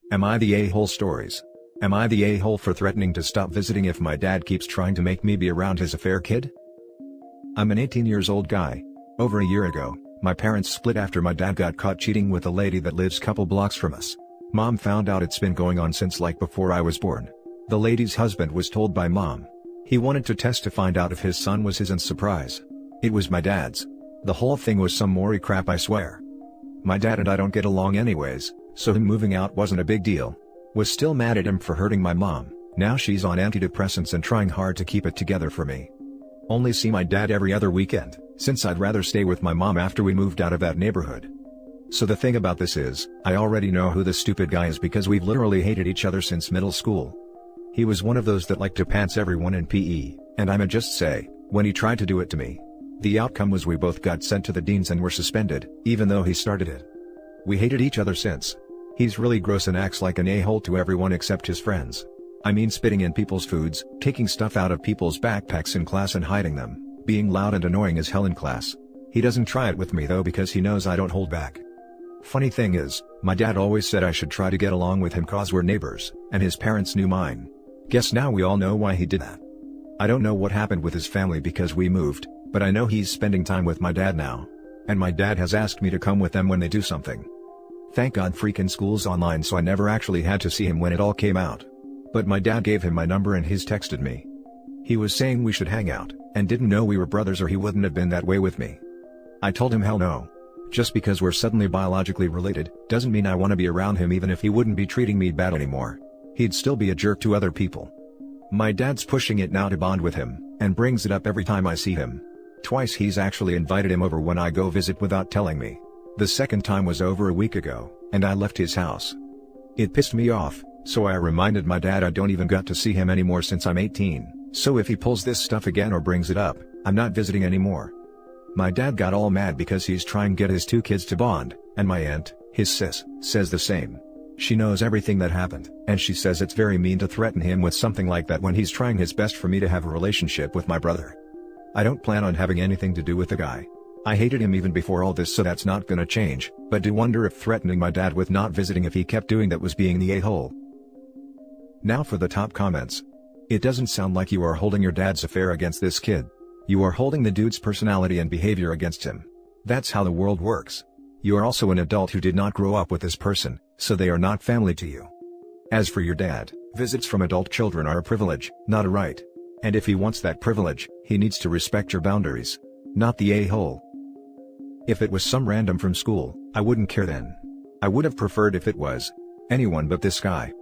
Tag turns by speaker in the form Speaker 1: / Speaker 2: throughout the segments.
Speaker 1: Am I the a-hole stories? Am I the a-hole for threatening to stop visiting if my dad keeps trying to make me be around his affair kid? I'm an 18 years old guy. Over a year ago, my parents split after my dad got caught cheating with a lady that lives couple blocks from us. Mom found out it's been going on since like before I was born. The lady's husband was told by mom. He wanted to test to find out if his son was his, and surprise, it was my dad's. The whole thing was some Maury crap, I swear. My dad and I don't get along anyways, so him moving out wasn't a big deal. Was still mad at him for hurting my mom. Now she's on antidepressants and trying hard to keep it together for me. Only see my dad every other weekend, since I'd rather stay with my mom after we moved out of that neighborhood. So the thing about this is, I already know who this stupid guy is because we've literally hated each other since middle school. He was one of those that liked to pants everyone in PE, and I'ma just say, when he tried to do it to me, the outcome was we both got sent to the deans and were suspended, even though he started it. We hated each other since. He's really gross and acts like an a-hole to everyone except his friends. I mean, spitting in people's foods, taking stuff out of people's backpacks in class and hiding them, being loud and annoying as hell in class. He doesn't try it with me though because he knows I don't hold back. Funny thing is, my dad always said I should try to get along with him cause we're neighbors, and his parents knew mine. Guess now we all know why he did that. I don't know what happened with his family because we moved, but I know he's spending time with my dad now. And my dad has asked me to come with them when they do something. Thank God freaking school's online, so I never actually had to see him when it all came out. But my dad gave him my number and he's texted me. He was saying we should hang out, and didn't know we were brothers or he wouldn't have been that way with me. I told him hell no. Just because we're suddenly biologically related, doesn't mean I want to be around him even if he wouldn't be treating me bad anymore. He'd still be a jerk to other people. My dad's pushing it now to bond with him, and brings it up every time I see him. Twice he's actually invited him over when I go visit without telling me. The second time was over a week ago, and I left his house. It pissed me off, so I reminded my dad I don't even got to see him anymore since I'm 18, so if he pulls this stuff again or brings it up, I'm not visiting anymore. My dad got all mad because he's trying to get his two kids to bond, and my aunt, his sis, says the same. She knows everything that happened, and she says it's very mean to threaten him with something like that when he's trying his best for me to have a relationship with my brother. I don't plan on having anything to do with the guy. I hated him even before all this, so that's not gonna change, but do wonder if threatening my dad with not visiting if he kept doing that was being the a-hole. Now for the top comments. It doesn't sound like you are holding your dad's affair against this kid. You are holding the dude's personality and behavior against him. That's how the world works. You are also an adult who did not grow up with this person, so they are not family to you. As for your dad, visits from adult children are a privilege, not a right. And if he wants that privilege, he needs to respect your boundaries. Not the a-hole. If it was some random from school, I wouldn't care then. I would have preferred if it was anyone but this guy.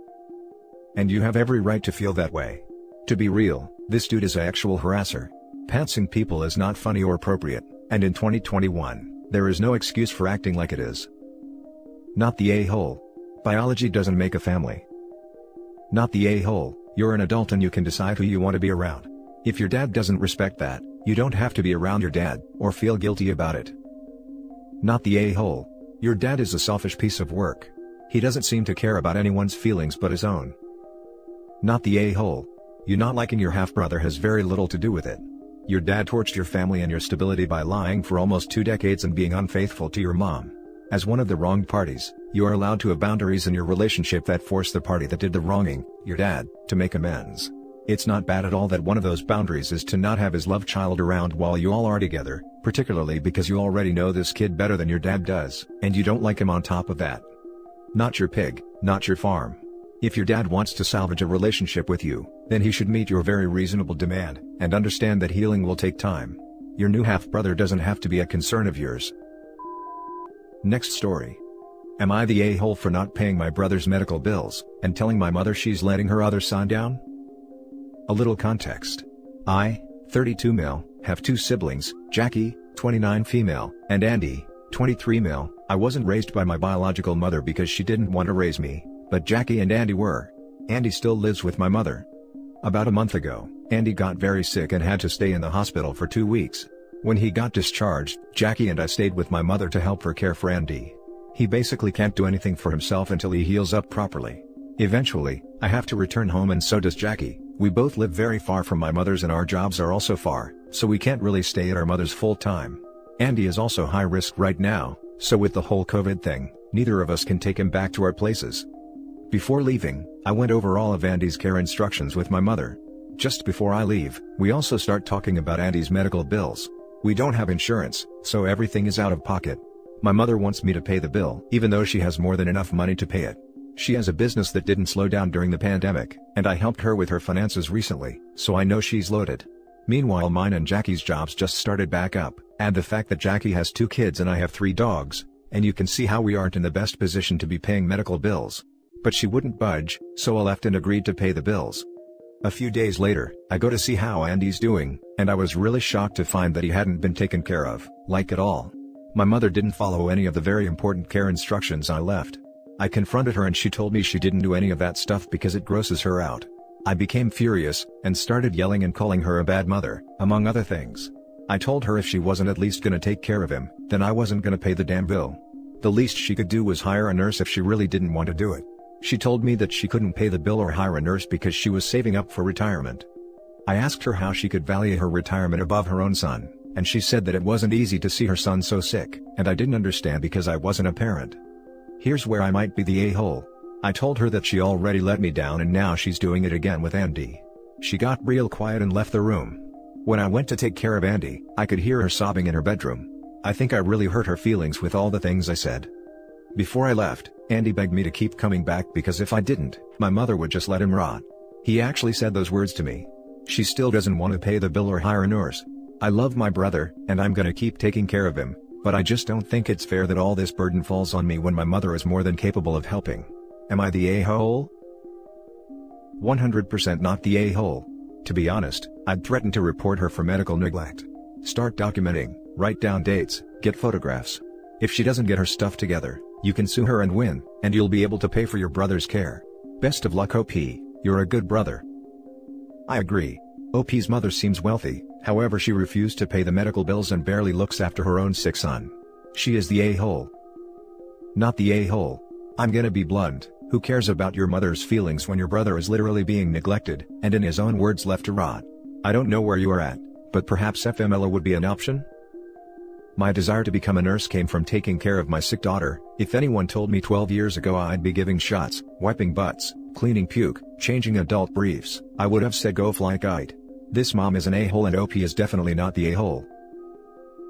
Speaker 1: And you have every right to feel that way. To be real, this dude is an actual harasser. Pantsing people is not funny or appropriate, and in 2021, there is no excuse for acting like it is. Not the a-hole. Biology doesn't make a family. Not the a-hole. You're an adult and you can decide who you want to be around. If your dad doesn't respect that, you don't have to be around your dad, or feel guilty about it. Not the a-hole. Your dad is a selfish piece of work. He doesn't seem to care about anyone's feelings but his own. Not the a-hole. You not liking your half-brother has very little to do with it. Your dad torched your family and your stability by lying for almost 2 decades and being unfaithful to your mom. As one of the wronged parties, you are allowed to have boundaries in your relationship that force the party that did the wronging, your dad, to make amends. It's not bad at all that one of those boundaries is to not have his love child around while you all are together, particularly because you already know this kid better than your dad does, and you don't like him on top of that. Not your pig, not your farm. If your dad wants to salvage a relationship with you, then he should meet your very reasonable demand, and understand that healing will take time. Your new half-brother doesn't have to be a concern of yours. Next story. Am I the a-hole for not paying my brother's medical bills, and telling my mother she's letting her other son down? A little context. I, 32 male, have 2 siblings, Jackie, 29 female, and Andy, 23 male. I wasn't raised by my biological mother because she didn't want to raise me, but Jackie and Andy were. Andy still lives with my mother. About a month ago, Andy got very sick and had to stay in the hospital for 2 weeks. When he got discharged, Jackie and I stayed with my mother to help her care for Andy. He basically can't do anything for himself until he heals up properly. Eventually, I have to return home and so does Jackie. We both live very far from my mother's and our jobs are also far, so we can't really stay at our mother's full time. Andy is also high risk right now, so with the whole COVID thing, neither of us can take him back to our places. Before leaving, I went over all of Andy's care instructions with my mother. Just before I leave, we also start talking about Andy's medical bills. We don't have insurance, so everything is out of pocket. My mother wants me to pay the bill, even though she has more than enough money to pay it. She has a business that didn't slow down during the pandemic, and I helped her with her finances recently, so I know she's loaded. Meanwhile, mine and Jackie's jobs just started back up, add the fact that Jackie has 2 kids and I have 3 dogs, and you can see how we aren't in the best position to be paying medical bills. But she wouldn't budge, so I left and agreed to pay the bills. A few days later, I go to see how Andy's doing, and I was really shocked to find that he hadn't been taken care of, like at all. My mother didn't follow any of the very important care instructions I left. I confronted her and she told me she didn't do any of that stuff because it grosses her out. I became furious, and started yelling and calling her a bad mother, among other things. I told her if she wasn't at least gonna take care of him, then I wasn't gonna pay the damn bill. The least she could do was hire a nurse if she really didn't want to do it. She told me that she couldn't pay the bill or hire a nurse because she was saving up for retirement. I asked her how she could value her retirement above her own son, and she said that it wasn't easy to see her son so sick, and I didn't understand because I wasn't a parent. Here's where I might be the a-hole. I told her that she already let me down and now she's doing it again with Andy. She got real quiet and left the room. When I went to take care of Andy, I could hear her sobbing in her bedroom. I think I really hurt her feelings with all the things I said. Before I left, Andy begged me to keep coming back because if I didn't, my mother would just let him rot. He actually said those words to me. She still doesn't want to pay the bill or hire a nurse. I love my brother, and I'm gonna keep taking care of him, but I just don't think it's fair that all this burden falls on me when my mother is more than capable of helping. Am I the a-hole? 100% not the a-hole. To be honest, I'd threaten to report her for medical neglect. Start documenting, write down dates, get photographs. If she doesn't get her stuff together, you can sue her and win, and you'll be able to pay for your brother's care. Best of luck, OP, you're a good brother. I agree. OP's mother seems wealthy, however she refused to pay the medical bills and barely looks after her own sick son. She is the a-hole. Not the a-hole. I'm gonna be blunt. Who cares about your mother's feelings when your brother is literally being neglected, and in his own words left to rot? I don't know where you are at, but perhaps FMLA would be an option? My desire to become a nurse came from taking care of my sick daughter. If anyone told me 12 years ago I'd be giving shots, wiping butts, cleaning puke, changing adult briefs, I would have said go fly kite. This mom is an a-hole and OP is definitely not the a-hole.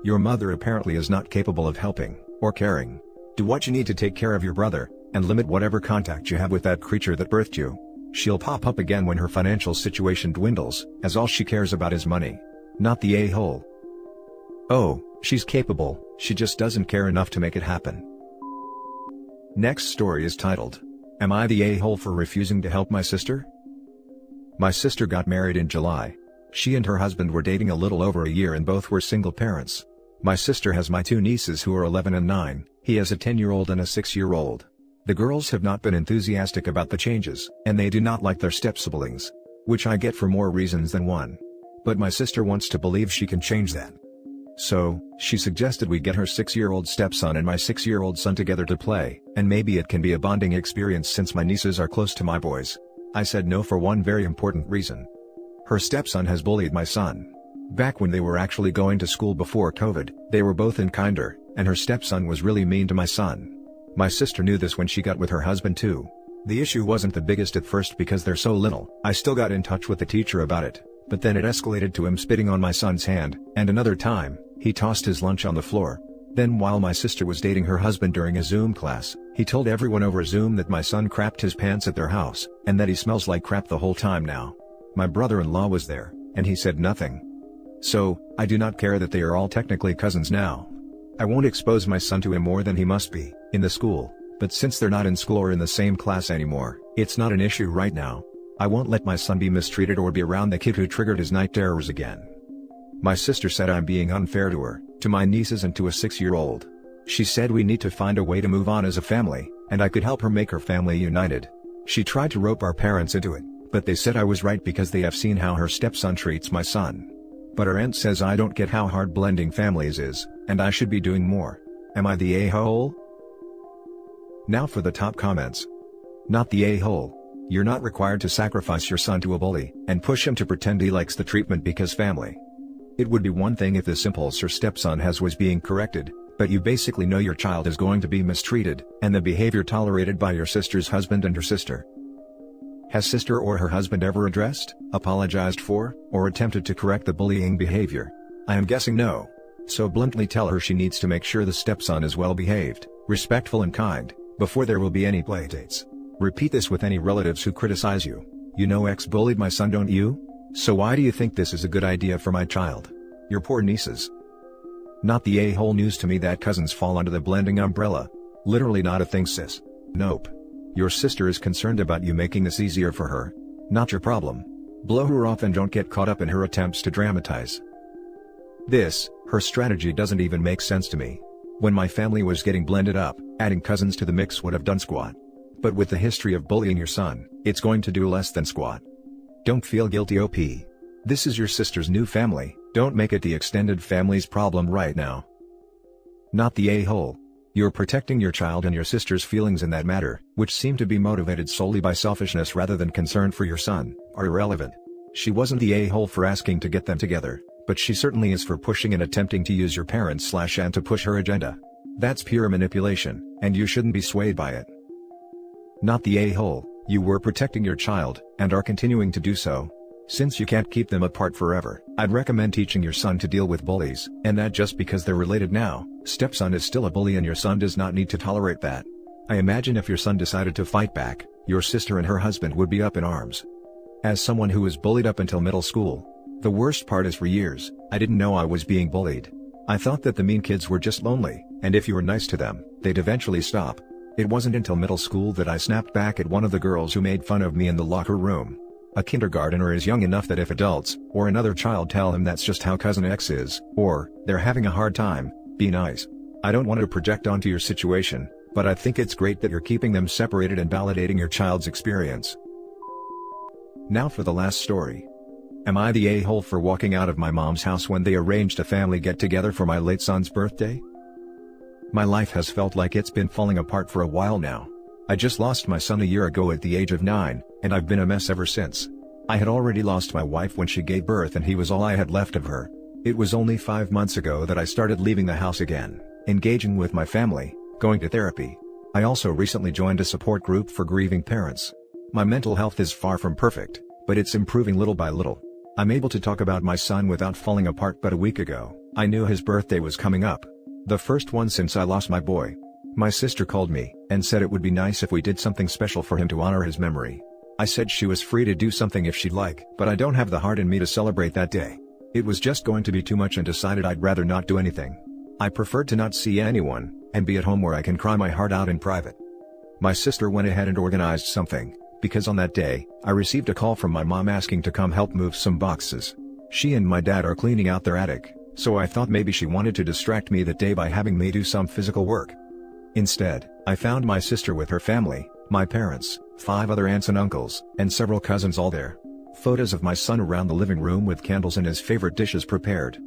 Speaker 1: Your mother apparently is not capable of helping, or caring. Do what you need to take care of your brother, and limit whatever contact you have with that creature that birthed you. She'll pop up again when her financial situation dwindles, as all she cares about is money. Not the a-hole. Oh, she's capable, she just doesn't care enough to make it happen. Next story is titled, Am I the a-hole for refusing to help my sister? My sister got married in July. She and her husband were dating a little over a year and both were single parents. My sister has my 2 nieces who are 11 and 9, he has a 10-year-old and a 6-year-old. The girls have not been enthusiastic about the changes, and they do not like their step-siblings. Which I get for more reasons than one. But my sister wants to believe she can change that. So, she suggested we get her 6-year-old stepson and my 6-year-old son together to play, and maybe it can be a bonding experience since my nieces are close to my boys. I said no for one very important reason. Her stepson has bullied my son. Back when they were actually going to school before COVID, they were both in kinder, and her stepson was really mean to my son. My sister knew this when she got with her husband too. The issue wasn't the biggest at first because they're so little. I still got in touch with the teacher about it, but then it escalated to him spitting on my son's hand, and another time, he tossed his lunch on the floor. Then while my sister was dating her husband during a Zoom class, he told everyone over Zoom that my son crapped his pants at their house, and that he smells like crap the whole time now. My brother-in-law was there, and he said nothing. So, I do not care that they are all technically cousins now. I won't expose my son to him more than he must be, in the school, but since they're not in school or in the same class anymore, it's not an issue right now. I won't let my son be mistreated or be around the kid who triggered his night terrors again. My sister said I'm being unfair to her, to my nieces and to a 6-year-old. She said we need to find a way to move on as a family, and I could help her make her family united. She tried to rope our parents into it, but they said I was right because they have seen how her stepson treats my son. But her aunt says I don't get how hard blending families is, and I should be doing more. Am I the a-hole? Now for the top comments. Not the a-hole. You're not required to sacrifice your son to a bully, and push him to pretend he likes the treatment because family. It would be one thing if this impulse her stepson has was being corrected, But you basically know your child is going to be mistreated, and the behavior tolerated by your sister's husband and her sister. Has sister or her husband ever addressed, apologized for, or attempted to correct the bullying behavior? I am guessing no. So bluntly tell her she needs to make sure the stepson is well behaved, respectful and kind, before there will be any playdates. Repeat this with any relatives who criticize you. You know X bullied my son, don't you? So why do you think this is a good idea for my child? Your poor nieces. Not the a-hole news to me that cousins fall under the blending umbrella. Literally not a thing, sis. Nope. Your sister is concerned about you making this easier for her. Not your problem. Blow her off and don't get caught up in her attempts to dramatize. Her strategy doesn't even make sense to me. When my family was getting blended up, adding cousins to the mix would have done squat. But with the history of bullying your son, it's going to do less than squat. Don't feel guilty, OP. This is your sister's new family, don't make it the extended family's problem right now. Not the a-hole. You're protecting your child and your sister's feelings in that matter, which seem to be motivated solely by selfishness rather than concern for your son, are irrelevant. She wasn't the a-hole for asking to get them together, but she certainly is for pushing and attempting to use your parents/aunt to push her agenda. That's pure manipulation, and you shouldn't be swayed by it. Not the a-hole. You were protecting your child, and are continuing to do so. Since you can't keep them apart forever, I'd recommend teaching your son to deal with bullies, and that just because they're related now, stepson is still a bully and your son does not need to tolerate that. I imagine if your son decided to fight back, your sister and her husband would be up in arms. As someone who was bullied up until middle school, the worst part is for years, I didn't know I was being bullied. I thought that the mean kids were just lonely, and if you were nice to them, they'd eventually stop. It wasn't until middle school that I snapped back at one of the girls who made fun of me in the locker room. A kindergartner is young enough that if adults, or another child tell him that's just how cousin X is, or, they're having a hard time, be nice. I don't want to project onto your situation, but I think it's great that you're keeping them separated and validating your child's experience. Now for the last story. Am I the a-hole for walking out of my mom's house when they arranged a family get-together for my late son's birthday? My life has felt like it's been falling apart for a while now. I just lost my son a year ago at the age of 9, and I've been a mess ever since. I had already lost my wife when she gave birth and he was all I had left of her. It was only 5 months ago that I started leaving the house again, engaging with my family, going to therapy. I also recently joined a support group for grieving parents. My mental health is far from perfect, but it's improving little by little. I'm able to talk about my son without falling apart, but a week ago, I knew his birthday was coming up. The first one since I lost my boy. My sister called me, and said it would be nice if we did something special for him to honor his memory. I said she was free to do something if she'd like, but I don't have the heart in me to celebrate that day. It was just going to be too much and decided I'd rather not do anything. I preferred to not see anyone, and be at home where I can cry my heart out in private. My sister went ahead and organized something, because on that day, I received a call from my mom asking to come help move some boxes. She and my dad are cleaning out their attic, so I thought maybe she wanted to distract me that day by having me do some physical work. Instead, I found my sister with her family, my parents, 5 other aunts and uncles, and several cousins all there. Photos of my son around the living room with candles and his favorite dishes prepared.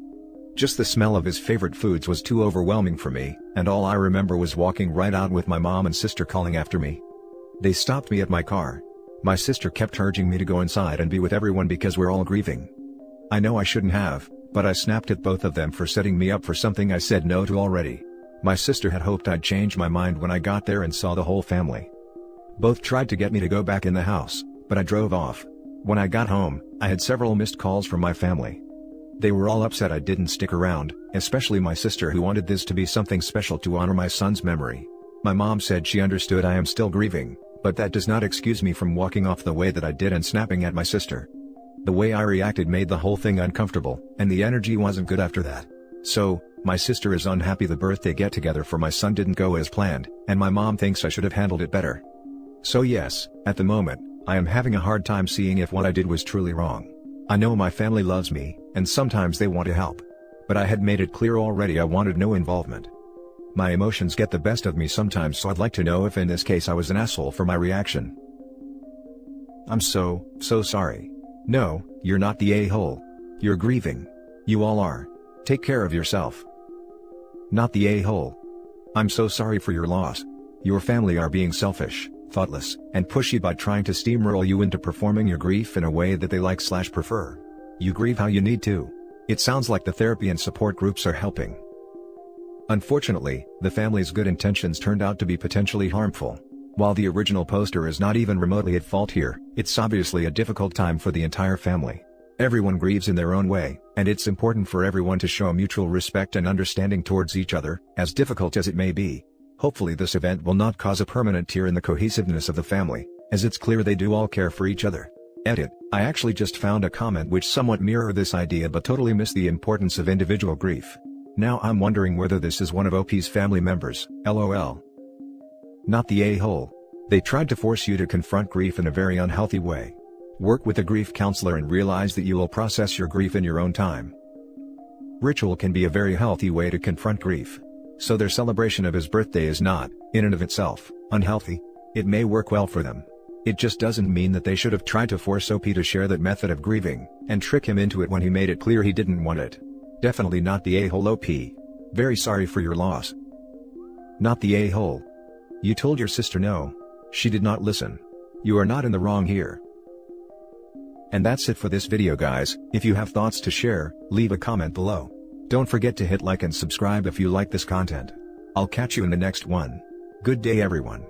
Speaker 1: Just the smell of his favorite foods was too overwhelming for me, and all I remember was walking right out with my mom and sister calling after me. They stopped me at my car. My sister kept urging me to go inside and be with everyone because we're all grieving. I know I shouldn't have, but I snapped at both of them for setting me up for something I said no to already. My sister had hoped I'd change my mind when I got there and saw the whole family. Both tried to get me to go back in the house, but I drove off. When I got home, I had several missed calls from my family. They were all upset I didn't stick around, especially my sister who wanted this to be something special to honor my son's memory. My mom said she understood I am still grieving, but that does not excuse me from walking off the way that I did and snapping at my sister. The way I reacted made the whole thing uncomfortable, and the energy wasn't good after that. So, my sister is unhappy the birthday get-together for my son didn't go as planned, and my mom thinks I should have handled it better. So yes, at the moment, I am having a hard time seeing if what I did was truly wrong. I know my family loves me, and sometimes they want to help. But I had made it clear already I wanted no involvement. My emotions get the best of me sometimes, so I'd like to know if in this case I was an asshole for my reaction. I'm so sorry. No, you're not the a-hole. You're grieving. You all are. Take care of yourself. Not the a-hole. I'm so sorry for your loss. Your family are being selfish, thoughtless, and pushy by trying to steamroll you into performing your grief in a way that they like/prefer. You grieve how you need to. It sounds like the therapy and support groups are helping. Unfortunately, the family's good intentions turned out to be potentially harmful. While the original poster is not even remotely at fault here, it's obviously a difficult time for the entire family. Everyone grieves in their own way, and it's important for everyone to show mutual respect and understanding towards each other, as difficult as it may be. Hopefully this event will not cause a permanent tear in the cohesiveness of the family, as it's clear they do all care for each other. Edit: I actually just found a comment which somewhat mirror this idea but totally miss the importance of individual grief. Now I'm wondering whether this is one of OP's family members, lol. Not the a-hole. They tried to force you to confront grief in a very unhealthy way. Work with a grief counselor and realize that you will process your grief in your own time. Ritual can be a very healthy way to confront grief. So their celebration of his birthday is not, in and of itself, unhealthy. It may work well for them. It just doesn't mean that they should have tried to force OP to share that method of grieving, and trick him into it when he made it clear he didn't want it. Definitely not the a-hole OP. Very sorry for your loss. Not the a-hole. You told your sister no. She did not listen. You are not in the wrong here. And that's it for this video guys. If you have thoughts to share, leave a comment below. Don't forget to hit like and subscribe if you like this content. I'll catch you in the next one. Good day everyone.